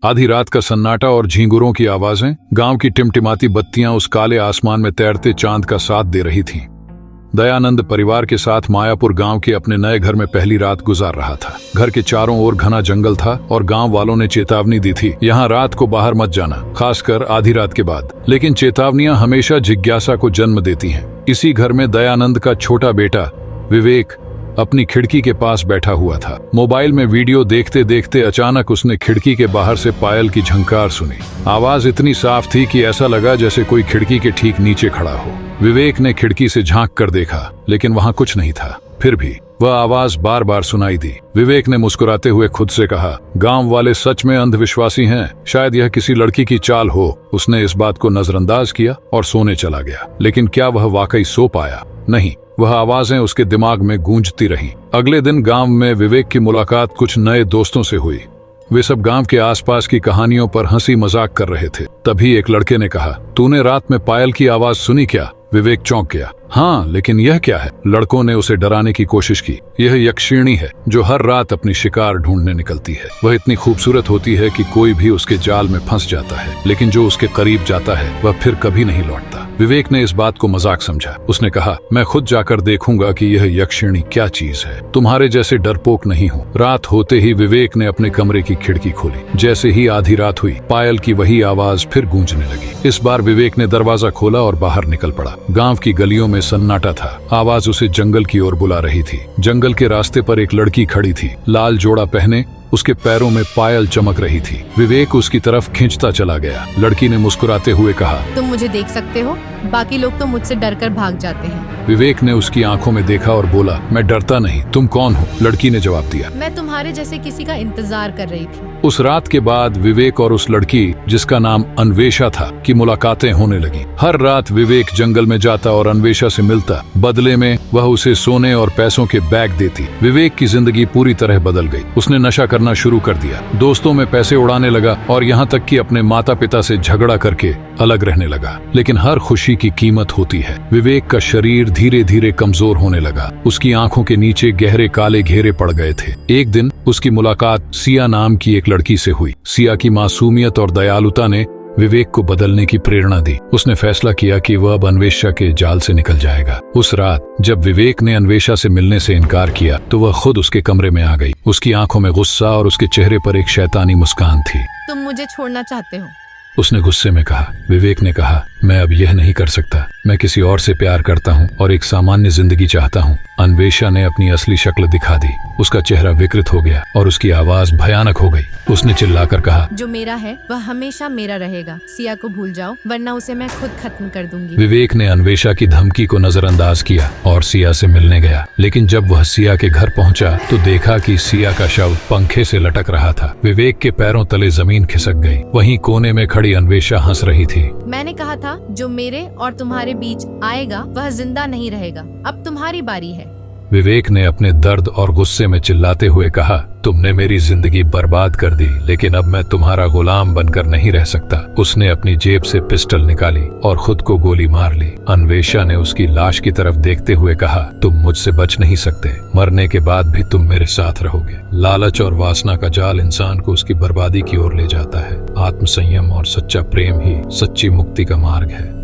आधी रात का सन्नाटा और झींगुरों की आवाजें, गांव की टिमटिमाती बत्तियां उस काले आसमान में तैरते चांद का साथ दे रही थीं। दयानंद परिवार के साथ मायापुर गांव के अपने नए घर में पहली रात गुजार रहा था। घर के चारों ओर घना जंगल था और गांव वालों ने चेतावनी दी थी, यहाँ रात को बाहर मत जाना, खासकर आधी रात के बाद। लेकिन चेतावनियां हमेशा जिज्ञासा को जन्म देती हैं। इसी घर में दयानंद का छोटा बेटा विवेक अपनी खिड़की के पास बैठा हुआ था। मोबाइल में वीडियो देखते देखते अचानक उसने खिड़की के बाहर से पायल की झंकार सुनी। आवाज इतनी साफ थी कि ऐसा लगा जैसे कोई खिड़की के ठीक नीचे खड़ा हो। विवेक ने खिड़की से झांक कर देखा, लेकिन वहां कुछ नहीं था। फिर भी वह आवाज बार बार सुनाई दी। विवेक ने मुस्कुराते हुए खुद से कहा, गांव वाले सच में अंधविश्वासी हैं, शायद यह किसी लड़की की चाल हो। उसने इस बात को नजरअंदाज किया और सोने चला गया। लेकिन क्या वह वाकई सो पाया? नहीं, वह आवाजें उसके दिमाग में गूंजती रहीं। अगले दिन गांव में विवेक की मुलाकात कुछ नए दोस्तों से हुई। वे सब गांव के आसपास की कहानियों पर हंसी मजाक कर रहे थे। तभी एक लड़के ने कहा, तूने रात में पायल की आवाज सुनी क्या? विवेक चौंक गया। हाँ, लेकिन यह क्या है? लड़कों ने उसे डराने की कोशिश की। यह यक्षिणी है जो हर रात अपनी शिकार ढूंढने निकलती है। वह इतनी खूबसूरत होती है कि कोई भी उसके जाल में फंस जाता है, लेकिन जो उसके करीब जाता है वह फिर कभी नहीं लौटता। विवेक ने इस बात को मजाक समझा। उसने कहा, मैं खुद जाकर देखूंगा कि यह यक्षिणी क्या चीज है। तुम्हारे जैसे डरपोक नहीं हूँ। रात होते ही विवेक ने अपने कमरे की खिड़की खोली। जैसे ही आधी रात हुई, पायल की वही आवाज फिर गूंजने लगी। इस बार विवेक ने दरवाजा खोला और बाहर निकल पड़ा। गांव की गलियों में सन्नाटा था। आवाज उसे जंगल की ओर बुला रही थी। जंगल के रास्ते पर एक लड़की खड़ी थी, लाल जोड़ा पहने। उसके पैरों में पायल चमक रही थी। विवेक उसकी तरफ खींचता चला गया। लड़की ने मुस्कुराते हुए कहा, तुम मुझे देख सकते हो, बाकी लोग तो मुझसे डरकर भाग जाते हैं। विवेक ने उसकी आंखों में देखा और बोला, मैं डरता नहीं, तुम कौन हो? लड़की ने जवाब दिया, मैं तुम्हारे जैसे किसी का इंतजार कर रही थी। उस रात के बाद विवेक और उस लड़की, जिसका नाम अन्वेषा था, की मुलाकातें होने लगी। हर रात विवेक जंगल में जाता और अन्वेषा से मिलता। बदले में वह उसे सोने और पैसों के बैग देती। विवेक की जिंदगी पूरी तरह बदल गई। उसने नशा करना शुरू कर दिया, दोस्तों में पैसे उड़ाने लगा और यहाँ तक कि अपने माता पिता से झगड़ा करके अलग रहने लगा। लेकिन हर खुशी की कीमत होती है। विवेक का शरीर धीरे धीरे कमजोर होने लगा। उसकी आंखों के नीचे गहरे काले घेरे पड़ गए थे। एक दिन उसकी मुलाकात सिया नाम की एक लड़की से हुई। सिया की मासूमियत और दयालुता ने विवेक को बदलने की प्रेरणा दी। उसने फैसला किया कि वह अब अन्वेषा के जाल से निकल जाएगा। उस रात जब विवेक ने अन्वेषा से मिलने से इनकार किया तो वह खुद उसके कमरे में आ गई। उसकी आंखों में गुस्सा और उसके चेहरे पर एक शैतानी मुस्कान थी। तुम मुझे छोड़ना चाहते हो? उसने गुस्से में कहा। विवेक ने कहा, मैं अब यह नहीं कर सकता। मैं किसी और से प्यार करता हूँ और एक सामान्य जिंदगी चाहता हूँ। अन्वेषा ने अपनी असली शक्ल दिखा दी। उसका चेहरा विकृत हो गया और उसकी आवाज भयानक हो गई। उसने चिल्लाकर कहा, जो मेरा है वह हमेशा मेरा रहेगा। सिया को भूल जाओ, वरना उसे मैं खुद खत्म कर दूंगी। विवेक ने अन्वेषा की धमकी को नजरअंदाज किया और सिया से मिलने गया। लेकिन जब वह सिया के घर पहुंचा तो देखा कि सिया का शव पंखे से लटक रहा था। विवेक के पैरों तले जमीन खिसक गई। वहीं कोने में खड़ी अन्वेषा हंस रही थी। मैंने कहा था, जो मेरे और तुम्हारे बीच आएगा वह जिंदा नहीं रहेगा। अब तुम्हारी बारी है। विवेक ने अपने दर्द और गुस्से में चिल्लाते हुए कहा, तुमने मेरी जिंदगी बर्बाद कर दी, लेकिन अब मैं तुम्हारा गुलाम बनकर नहीं रह सकता। उसने अपनी जेब से पिस्टल निकाली और खुद को गोली मार ली। अन्वेषा ने उसकी लाश की तरफ देखते हुए कहा, तुम मुझसे बच नहीं सकते। मरने के बाद भी तुम मेरे साथ रहोगे। लालच और वासना का जाल इंसान को उसकी बर्बादी की ओर ले जाता है। आत्मसंयम और सच्चा प्रेम ही सच्ची मुक्ति का मार्ग है।